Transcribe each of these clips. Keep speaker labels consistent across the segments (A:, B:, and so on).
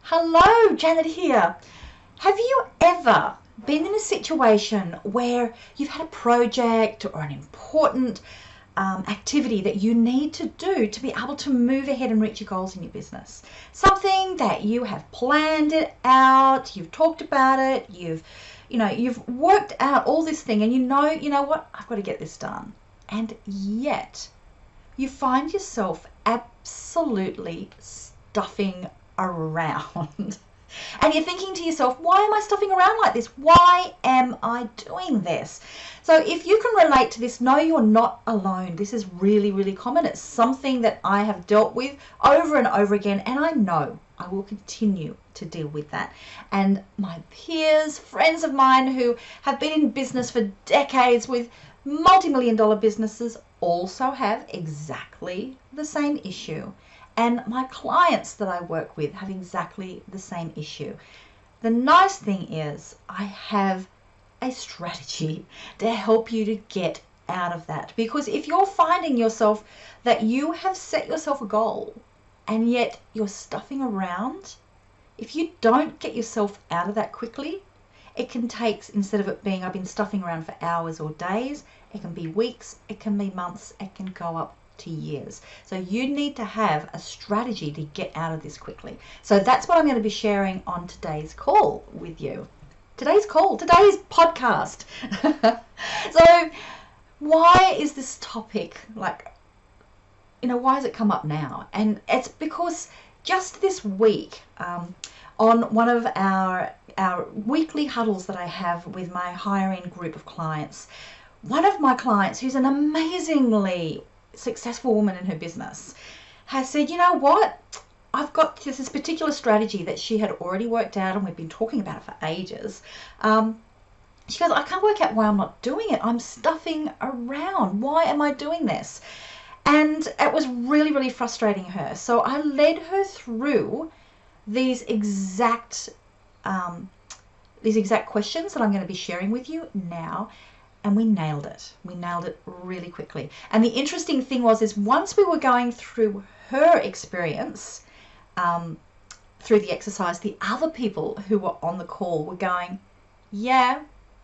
A: Hello, Janet here. Have you ever been in a situation where you've had a project or an important activity that you need to do to be able to move ahead and reach your goals in your business? Something that you have planned it out, you've talked about it, you've worked out all this thing, and you know what, I've got to get this done. And yet you find yourself absolutely stuffing around. And you're thinking to yourself, why am I stuffing around like this? Why am I doing this? So if you can relate to this, no, you're not alone. This is really, really common. It's something that I have dealt with over and over again, and I know I will continue to deal with that. And my peers, friends of mine who have been in business for decades with multi-million-dollar businesses also have exactly the same issue. And my clients that I work with have exactly the same issue. The nice thing is I have a strategy to help you to get out of that. Because if you're finding yourself that you have set yourself a goal and yet you're stuffing around, if you don't get yourself out of that quickly, it can take, instead of it being I've been stuffing around for hours or days, it can be weeks, it can be months, it can go up to years. So you need to have a strategy to get out of this quickly. So that's what I'm going to be sharing on today's call with you. Today's podcast. So why is this topic why has it come up now? And it's because just this week, on one of our weekly huddles that I have with my higher end group of clients, one of my clients, who's an amazingly successful woman in her business, has said, you know what, I've got this particular strategy that she had already worked out, and we've been talking about it for ages. She goes, I can't work out why I'm not doing it. I'm stuffing around. Why am I doing this? And it was really, really frustrating her. So I led her through these exact questions that I'm going to be sharing with you now. And we nailed it. We nailed it really quickly. And the interesting thing is once we were going through her experience, through the exercise, the other people who were on the call were going, yeah,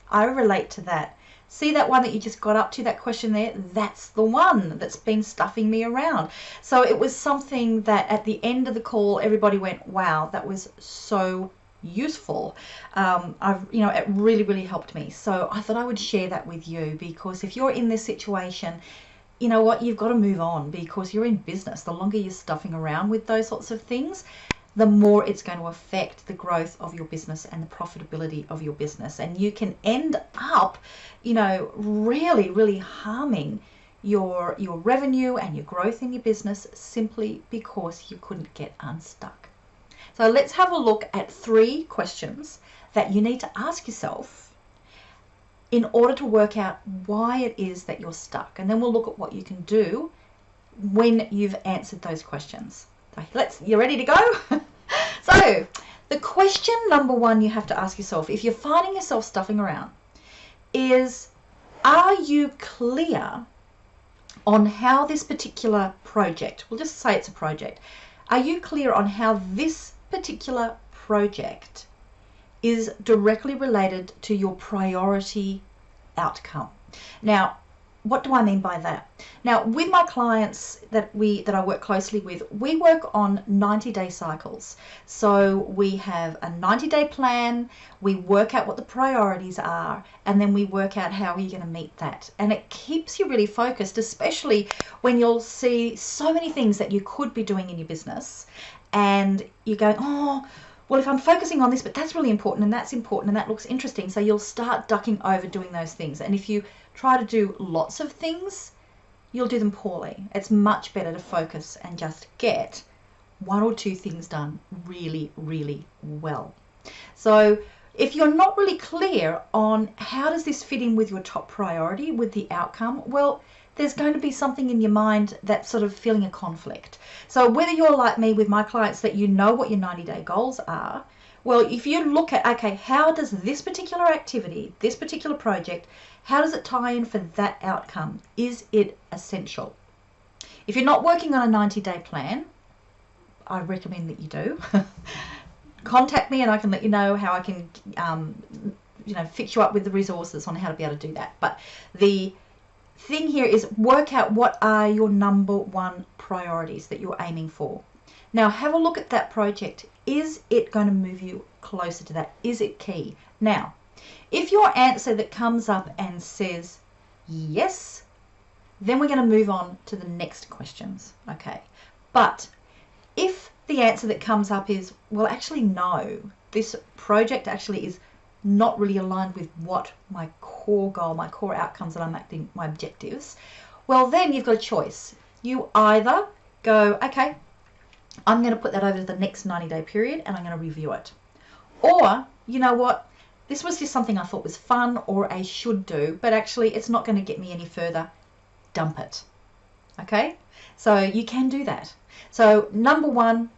A: I relate to that. See that one that you just got up to, that question there? That's the one that's been stuffing me around. So it was something that at the end of the call, everybody went, wow, that was so useful. It really, really helped me. So I thought I would share that with you, because if you're in this situation, you know what, you've got to move on, because you're in business. The longer you're stuffing around with those sorts of things, the more it's going to affect the growth of your business and the profitability of your business. And you can end up, really, really harming your revenue and your growth in your business simply because you couldn't get unstuck. So let's have a look at 3 questions that you need to ask yourself in order to work out why it is that you're stuck. And then we'll look at what you can do when you've answered those questions. So you ready to go? So the question number 1 you have to ask yourself, if you're finding yourself stuffing around, is, are you clear on how this particular project, we'll just say it's a project, are you clear on how this particular project is directly related to your priority outcome? Now, what do I mean by that? Now, with my clients that I work closely with, we work on 90-day cycles. So we have a 90-day plan, we work out what the priorities are, and then we work out how you're going to meet that. And it keeps you really focused, especially when you'll see so many things that you could be doing in your business, and you're going, oh, well, if I'm focusing on this, but that's really important, and that's important, and that looks interesting, so you'll start ducking over doing those things. And if you try to do lots of things, you'll do them poorly. It's much better to focus and just get 1 or 2 things done really, really well. So if you're not really clear on how does this fit in with your top priority, with the outcome, well, there's going to be something in your mind that's sort of feeling a conflict. So whether you're like me with my clients, that you know what your 90-day goals are, well, if you look at, okay, how does this particular activity, this particular project, how does it tie in for that outcome? Is it essential? If you're not working on a 90-day plan, I recommend that you do. contact me and I can let you know how I can, fix you up with the resources on how to be able to do that. But the thing here is work out what are your number one priorities that you're aiming for. Now have a look at that project. Is it going to move you closer to that? Is it key? Now, if your answer that comes up and says yes, then we're going to move on to the next questions. Okay. But if the answer that comes up is, well, actually, no, this project actually is not really aligned with what my core goal, my core outcomes that I'm acting, my objectives, well, then you've got a choice. You either go, okay, I'm going to put that over to the next 90-day period and I'm going to review it. Or, you know what, this was just something I thought was fun or a should do, but actually it's not going to get me any further. Dump it. Okay? So you can do that. So number one,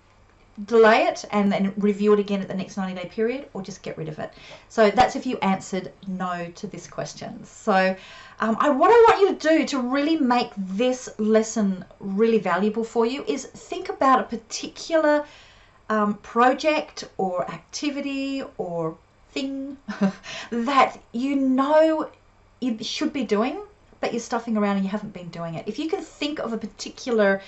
A: delay it and then review it again at the next 90-day period, or just get rid of it. So that's if you answered no to this question. So what I want you to do to really make this lesson really valuable for you is think about a particular project or activity or thing that you know you should be doing, but you're stuffing around and you haven't been doing it. If you can think of a particular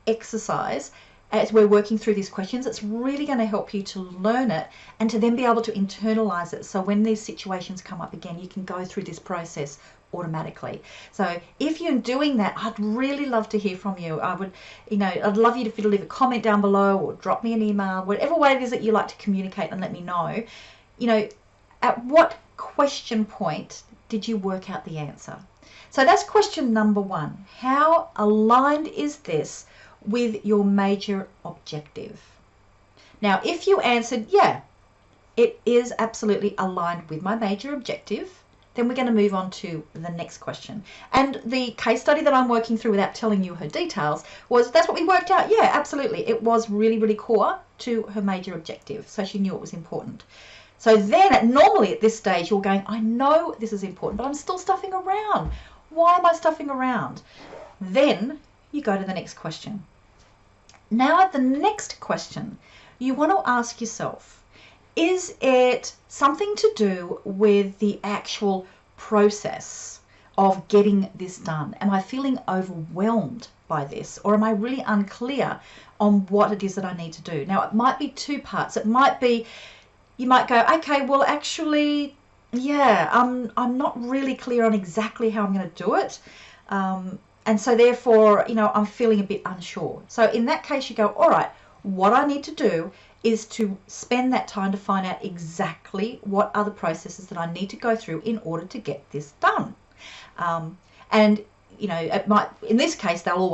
A: exercise as we're working through these questions, it's really going to help you to learn it and to then be able to internalize it. So when these situations come up again, you can go through this process automatically. So if you're doing that, I'd really love to hear from you. I'd love you to leave a comment down below or drop me an email, whatever way it is that you like to communicate, and let me know, at what question point did you work out the answer? So that's question number one. How aligned is this with your major objective? Now, if you answered, yeah, it is absolutely aligned with my major objective, then we're going to move on to the next question. And the case study that I'm working through, without telling you her details, that's what we worked out. Yeah, absolutely. It was really, really core to her major objective. So she knew it was important. So then normally at this stage, you're going, I know this is important, but I'm still stuffing around. Why am I stuffing around? Then you go to the next question. Now at the next question, you want to ask yourself, is it something to do with the actual process of getting this done? Am I feeling overwhelmed by this, or am I really unclear on what it is that I need to do? Now it might be two parts. It might be, you might go, okay, well actually, yeah, I'm not really clear on exactly how I'm going to do it. And so therefore, I'm feeling a bit unsure. So in that case, you go, all right, what I need to do is to spend that time to find out exactly what are the processes that I need to go through in order to get this done. And, it might, in this case, they'll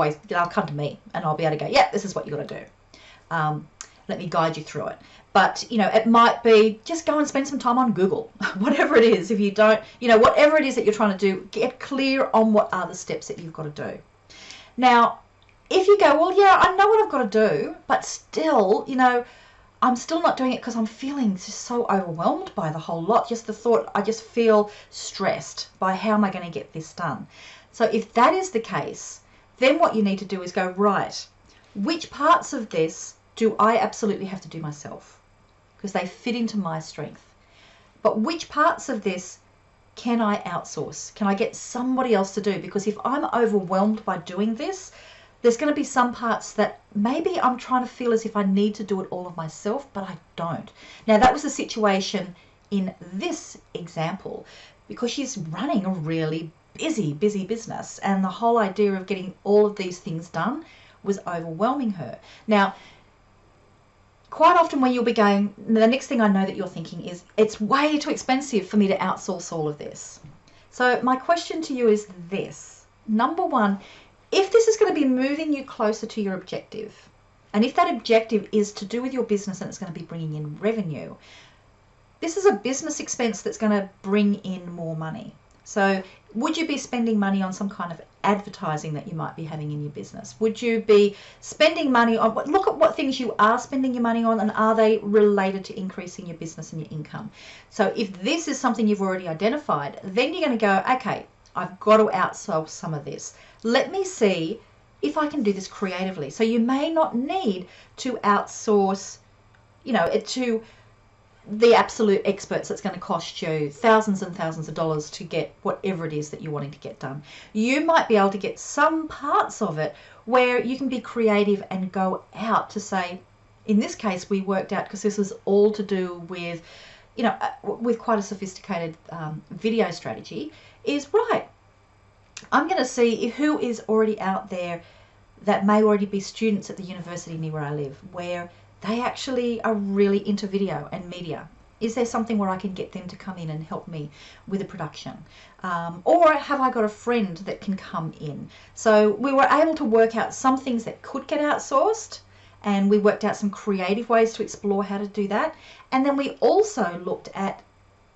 A: come to me and I'll be able to go, yeah, this is what you got to do. Let me guide you through it. But, it might be just go and spend some time on Google, whatever it is. If you don't, whatever it is that you're trying to do, get clear on what are the steps that you've got to do. Now, if you go, well, yeah, I know what I've got to do, but still, I'm still not doing it because I'm feeling just so overwhelmed by the whole lot. Just the thought, I just feel stressed by how am I going to get this done. So if that is the case, then what you need to do is go, right, which parts of this do I absolutely have to do myself? Because they fit into my strength. But which parts of this can I outsource? Can I get somebody else to do? Because if I'm overwhelmed by doing this, there's going to be some parts that maybe I'm trying to feel as if I need to do it all of myself, but I don't. Now, that was the situation in this example because she's running a really busy business, and the whole idea of getting all of these things done was overwhelming her. Now, quite often when you'll be going, the next thing I know that you're thinking is, it's way too expensive for me to outsource all of this. So my question to you is this. Number one, if this is going to be moving you closer to your objective, and if that objective is to do with your business and it's going to be bringing in revenue, this is a business expense that's going to bring in more money. So would you be spending money on some kind of advertising that you might be having in your business? Would you be spending money on, look at what things you are spending your money on, and are they related to increasing your business and your income? So if this is something you've already identified, then you're going to go, okay, I've got to outsource some of this. Let me see if I can do this creatively. So you may not need to outsource, to the absolute experts that's going to cost you thousands and thousands of dollars to get whatever it is that you're wanting to get done. You might be able to get some parts of it where you can be creative and go out to say, in this case, we worked out, because this was all to do with, with quite a sophisticated video strategy, is right. I'm going to see who is already out there that may already be students at the university near where I live, where they actually are really into video and media. Is there something where I can get them to come in and help me with the production? Or have I got a friend that can come in? So we were able to work out some things that could get outsourced, and we worked out some creative ways to explore how to do that. And then we also looked at,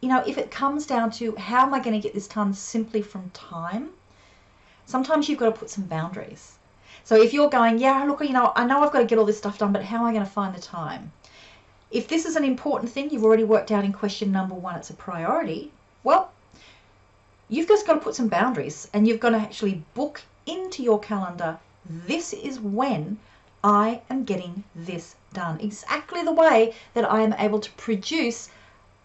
A: if it comes down to how am I going to get this done simply from time, sometimes you've got to put some boundaries. So if you're going, yeah, look, I know I've got to get all this stuff done, but how am I going to find the time? If this is an important thing, you've already worked out in question number 1, it's a priority. Well, you've just got to put some boundaries, and you've got to actually book into your calendar, this is when I am getting this done. Exactly the way that I am able to produce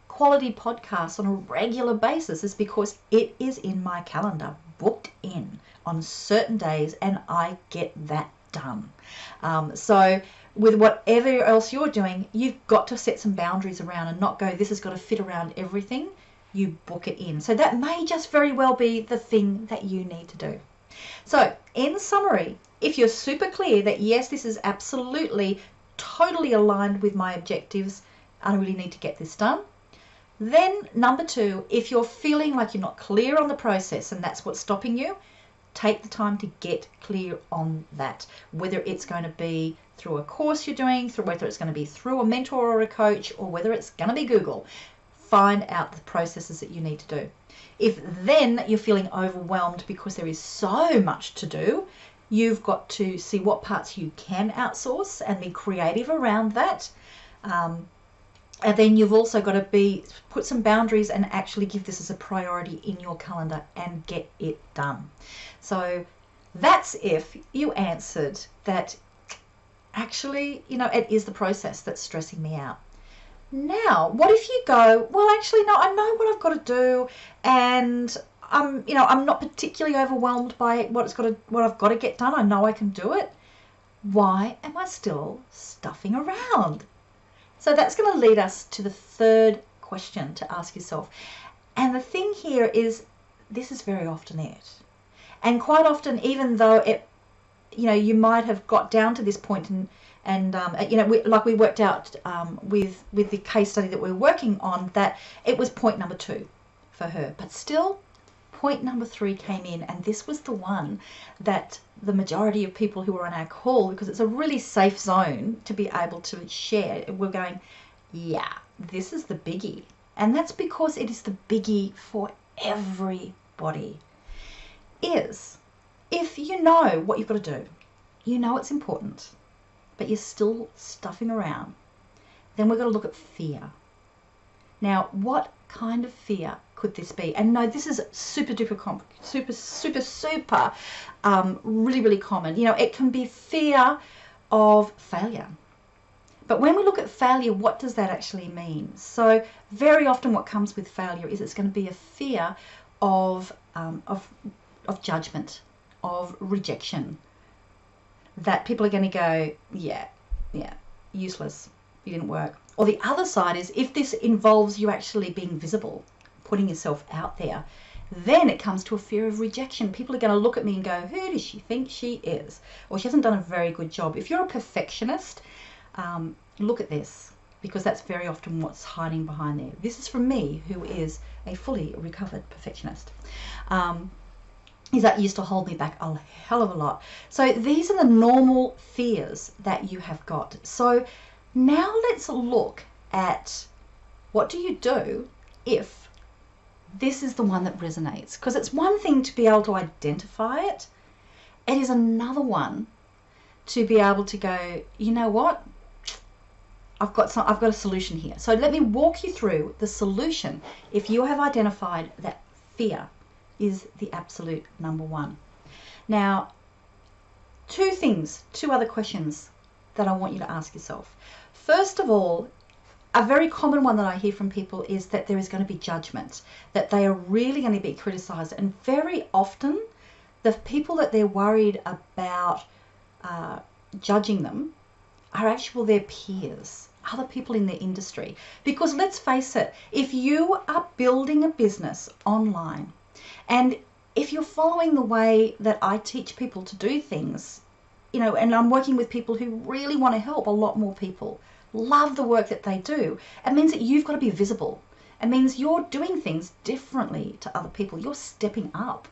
A: quality podcasts on a regular basis is because it is in my calendar, booked in on certain days, and I get that done. So with whatever else you're doing, you've got to set some boundaries around and not go, this has got to fit around everything. You book it in. So that may just very well be the thing that you need to do. So in summary, if you're super clear that yes, this is absolutely totally aligned with my objectives, I really need to get this done. Then number 2, if you're feeling like you're not clear on the process and that's what's stopping you, take the time to get clear on that, whether it's going to be through a course you're doing, whether it's going to be through a mentor or a coach, or whether it's going to be Google. Find out the processes that you need to do. If then you're feeling overwhelmed because there is so much to do, you've got to see what parts you can outsource and be creative around that. And then you've also got to put some boundaries and actually give this as a priority in your calendar and get it done. So that's if you answered that actually, it is the process that's stressing me out. Now, what if you go, well, actually, no, I know what I've got to do, and I'm not particularly overwhelmed by what I've got to get done. I know I can do it. Why am I still stuffing around? So that's going to lead us to the third question to ask yourself. And the thing here is, this is very often it. And quite often, even though you might have got down to this point and like we worked out with the case study that we're working on, that it was point number 2 for her. But still, point number 3 came in, and this was the one that the majority of people who were on our call, because it's a really safe zone to be able to share, we're going, yeah, this is the biggie. And that's because it is the biggie for everybody. Is if you know what you've got to do, you know it's important, but you're still stuffing around, then we're going to look at fear. Now, what kind of fear could this be? And no, this is super really, really common. It can be fear of failure. But when we look at failure, what does that actually mean? So very often what comes with failure is it's going to be a fear of judgment, of rejection, that people are going to go, yeah, useless, you didn't work. Or the other side is, if this involves you actually being visible, putting yourself out there, then it comes to a fear of rejection. People are going to look at me and go, who does she think she is? Or she hasn't done a very good job. If you're a perfectionist, look at this, because that's very often what's hiding behind there. This is from me, who is a fully recovered perfectionist. Is that used to hold me back a hell of a lot. So these are the normal fears that you have got. So now let's look at, what do you do if this is the one that resonates? Because it's one thing to be able to identify it. It is another one to be able to go, you know what? I've got a solution here. So let me walk you through the solution if you have identified that fear is the absolute number 1. Now, two other questions that I want you to ask yourself. First of all, A very common one that I hear from people is that there is going to be judgment, that they are really going to be criticized. And very often the people that they're worried about judging them are actually their peers, other people in their industry. Because let's face it, if you are building a business online, and if you're following the way that I teach people to do things, you know, and I'm working with people who really want to help a lot more people, love the work that they do, it means that you've got to be visible. It means you're doing things differently to other people. You're stepping up.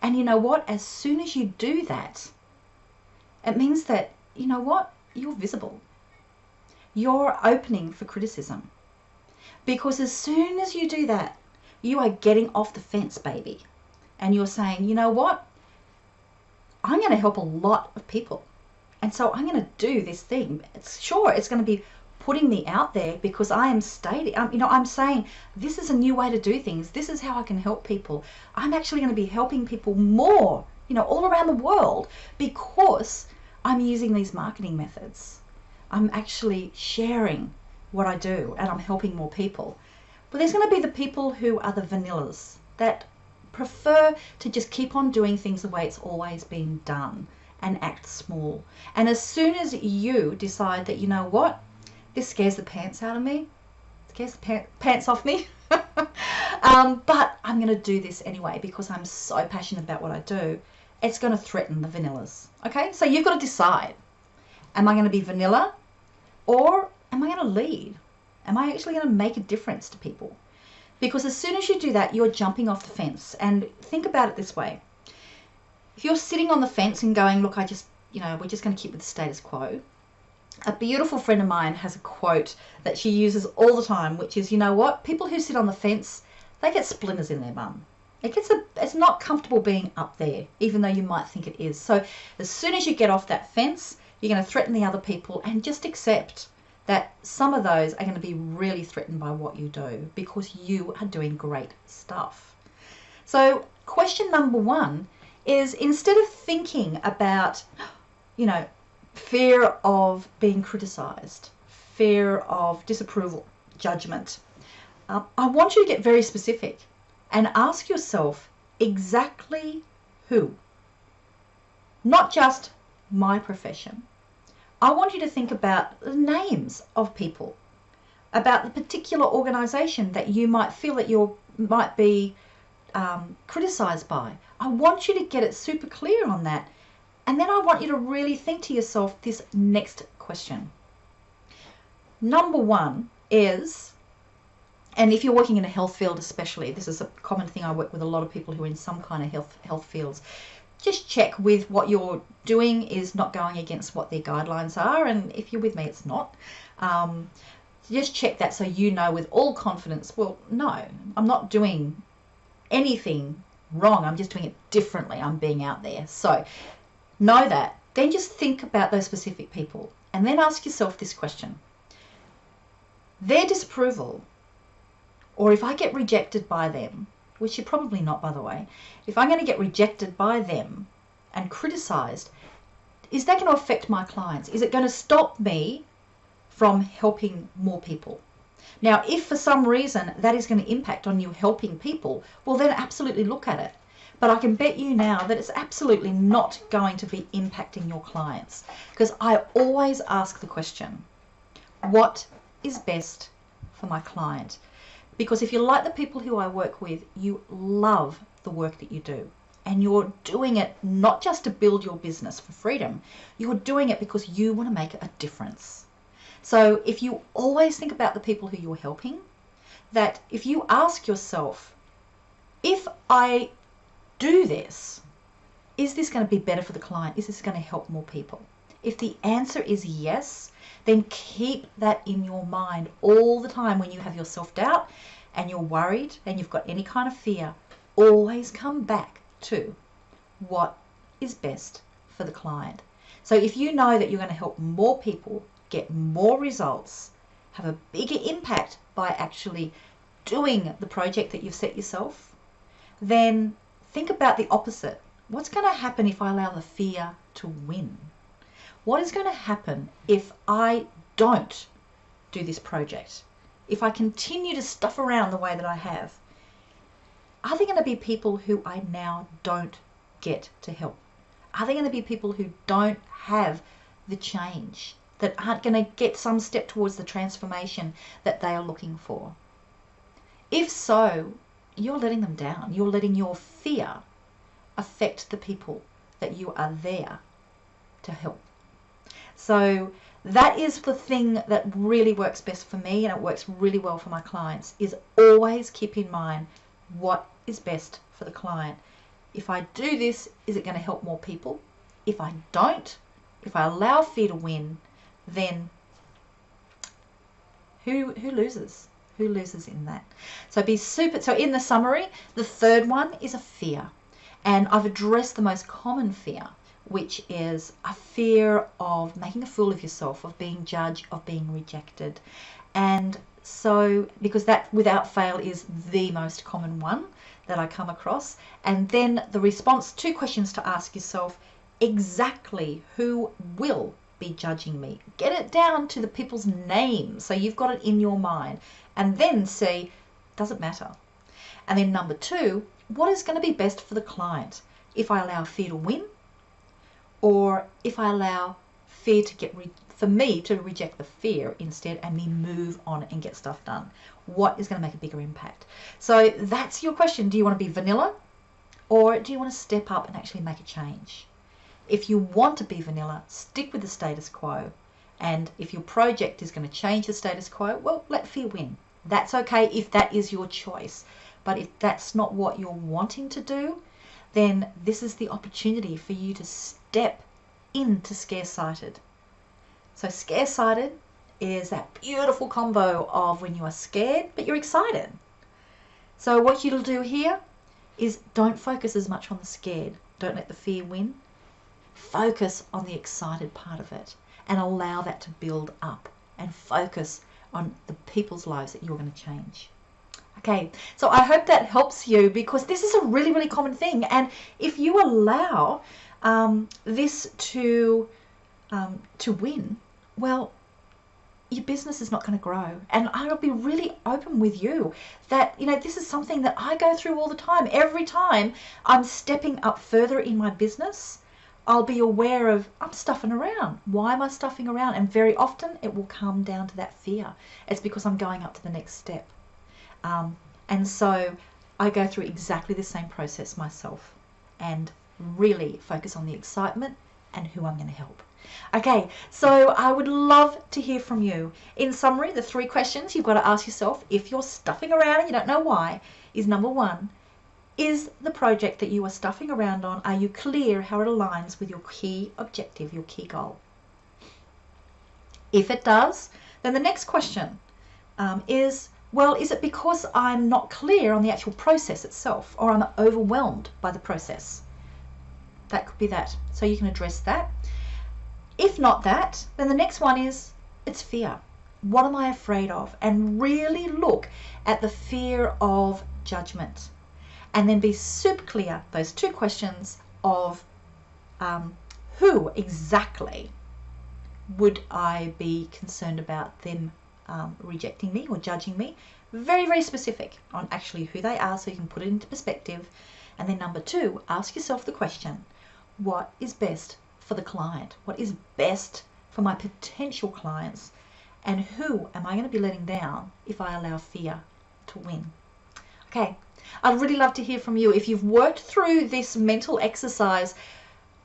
A: And you know what? As soon as you do that, it means that, you know what? You're visible. You're opening for criticism. Because as soon as you do that, you are getting off the fence, baby. And you're saying, you know what? I'm going to help a lot of people. And so I'm going to do this thing. It's going to be putting me out there because I am stating, I'm saying this is a new way to do things. This is how I can help people. I'm actually going to be helping people more, all around the world because I'm using these marketing methods. I'm actually sharing what I do and I'm helping more people. But there's going to be the people who are the vanillas that prefer to just keep on doing things the way it's always been done and act small. And as soon as you decide that, you know what, this scares the pants out of me, scares the pants off me, but I'm going to do this anyway because I'm so passionate about what I do, it's going to threaten the vanillas. Okay, so you've got to decide, am I going to be vanilla or am I going to lead? Am I actually going to make a difference to people? Because as soon as you do that, you're jumping off the fence. And think about it this way. If you're sitting on the fence and going, look, we're just going to keep with the status quo. A beautiful friend of mine has a quote that she uses all the time, which is, you know what? People who sit on the fence, they get splinters in their bum. It's not comfortable being up there, even though you might think it is. So as soon as you get off that fence, you're going to threaten the other people and just accept that some of those are going to be really threatened by what you do because you are doing great stuff. So question number one is, instead of thinking about, fear of being criticized, fear of disapproval, judgment, I want you to get very specific and ask yourself exactly who. Not just my profession. I want you to think about the names of people, about the particular organization that you might feel that you might be criticized by. I want you to get it super clear on that. And then I want you to really think to yourself this next question. Number one is, and if you're working in a health field especially, this is a common thing, I work with a lot of people who are in some kind of health fields. Just check with what you're doing is not going against what their guidelines are, and if you're with me, it's not. Just check that so you know with all confidence, well, no, I'm not doing anything wrong, I'm just doing it differently, I'm being out there. So know that. Then just think about those specific people and then ask yourself this question. Their disapproval, or if I get rejected by them, which you're probably not, by the way, if I'm going to get rejected by them and criticized, is that going to affect my clients? Is it going to stop me from helping more people? Now, if for some reason that is going to impact on you helping people, well, then absolutely look at it. But I can bet you now that it's absolutely not going to be impacting your clients, because I always ask the question, what is best for my client? Because if you're like the people who I work with, you love the work that you do. And you're doing it not just to build your business for freedom. You're doing it because you want to make a difference. So if you always think about the people who you're helping, that if you ask yourself, if I do this, is this going to be better for the client? Is this going to help more people? If the answer is yes, then keep that in your mind all the time when you have your self-doubt and you're worried and you've got any kind of fear. Always come back to what is best for the client. So if you know that you're going to help more people get more results, have a bigger impact by actually doing the project that you've set yourself, then think about the opposite. What's going to happen if I allow the fear to win? What is going to happen if I don't do this project? if I continue to stuff around the way that I have, are there going to be people who I now don't get to help? Are there going to be people who don't have the change, that aren't going to get some step towards the transformation that they are looking for? If so, you're letting them down. You're letting your fear affect the people that you are there to help. So that is the thing that really works best for me, and it works really well for my clients, is always keep in mind what is best for the client. If I do this, is it going to help more people? If I don't, if I allow fear to win, then who loses? Who loses in that? So so in the summary, the third one is a fear. And I've addressed the most common fear, which is a fear of making a fool of yourself, of being judged, of being rejected. And so, because that without fail is the most common one that I come across. And then the response, 2 questions to ask yourself: exactly who will be judging me? Get it down to the people's names so you've got it in your mind. And then see, does it matter? And then number 2, what is going to be best for the client? If I allow fear to win, or if I allow fear to for me to reject the fear instead and me move on and get stuff done? What is going to make a bigger impact? So that's your question. Do you want to be vanilla, or do you want to step up and actually make a change? If you want to be vanilla, stick with the status quo. And if your project is going to change the status quo, well, let fear win. That's okay if that is your choice. But if that's not what you're wanting to do, then this is the opportunity for you to step into scarce-sighted. So scarce-sighted is that beautiful combo of when you are scared, but you're excited. So what you'll do here is don't focus as much on the scared. Don't let the fear win. Focus on the excited part of it and allow that to build up, and focus on the people's lives that you're going to change. Okay, so I hope that helps you, because this is a really, really common thing. And if you allow this to win, well, your business is not going to grow. And I'll be really open with you that, this is something that I go through all the time. Every time I'm stepping up further in my business, I'll be aware of, I'm stuffing around. Why am I stuffing around? And very often it will come down to that fear. It's because I'm going up to the next step. And so I go through exactly the same process myself, and really focus on the excitement and who I'm going to help. Okay, so I would love to hear from you. In summary, the 3 questions you've got to ask yourself if you're stuffing around and you don't know why is, number 1, is the project that you are stuffing around on, are you clear how it aligns with your key objective, your key goal? If it does, then the next question is, well, is it because I'm not clear on the actual process itself, or I'm overwhelmed by the process? That could be that. So you can address that. If not that, then the next one is, it's fear. What am I afraid of? And really look at the fear of judgment. And then be super clear, those 2 questions of who exactly would I be concerned about them rejecting me or judging me. Very, very specific on actually who they are, so you can put it into perspective. And then number 2, ask yourself the question, what is best for the client? What is best for my potential clients? And who am I going to be letting down if I allow fear to win? Okay, I'd really love to hear from you. If you've worked through this mental exercise,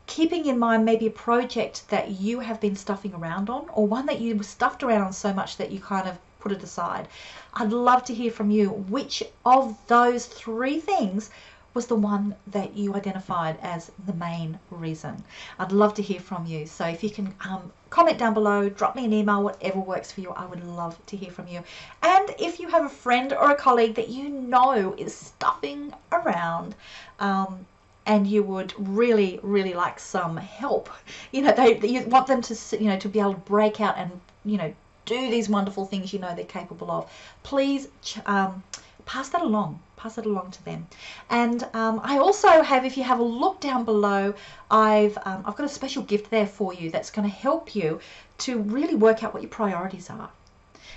A: keeping in mind maybe a project that you have been stuffing around on, or one that you stuffed around on so much that you kind of put it aside, I'd love to hear from you. Which of those 3 things was the one that you identified as the main reason? I'd love to hear from you. So if you can comment down below, drop me an email, whatever works for you, I would love to hear from you. And if you have a friend or a colleague that you know is stuffing around, and you would really, really like some help, you want them to, to be able to break out and, do these wonderful things they're capable of, please pass that along. Pass it along to them. And I also have, if you have a look down below, I've got a special gift there for you that's going to help you to really work out what your priorities are.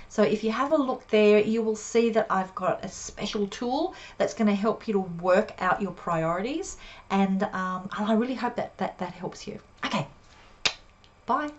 A: So if you have a look there, you will see that I've got a special tool that's going to help you to work out your priorities, and I really hope that helps you. Okay, bye.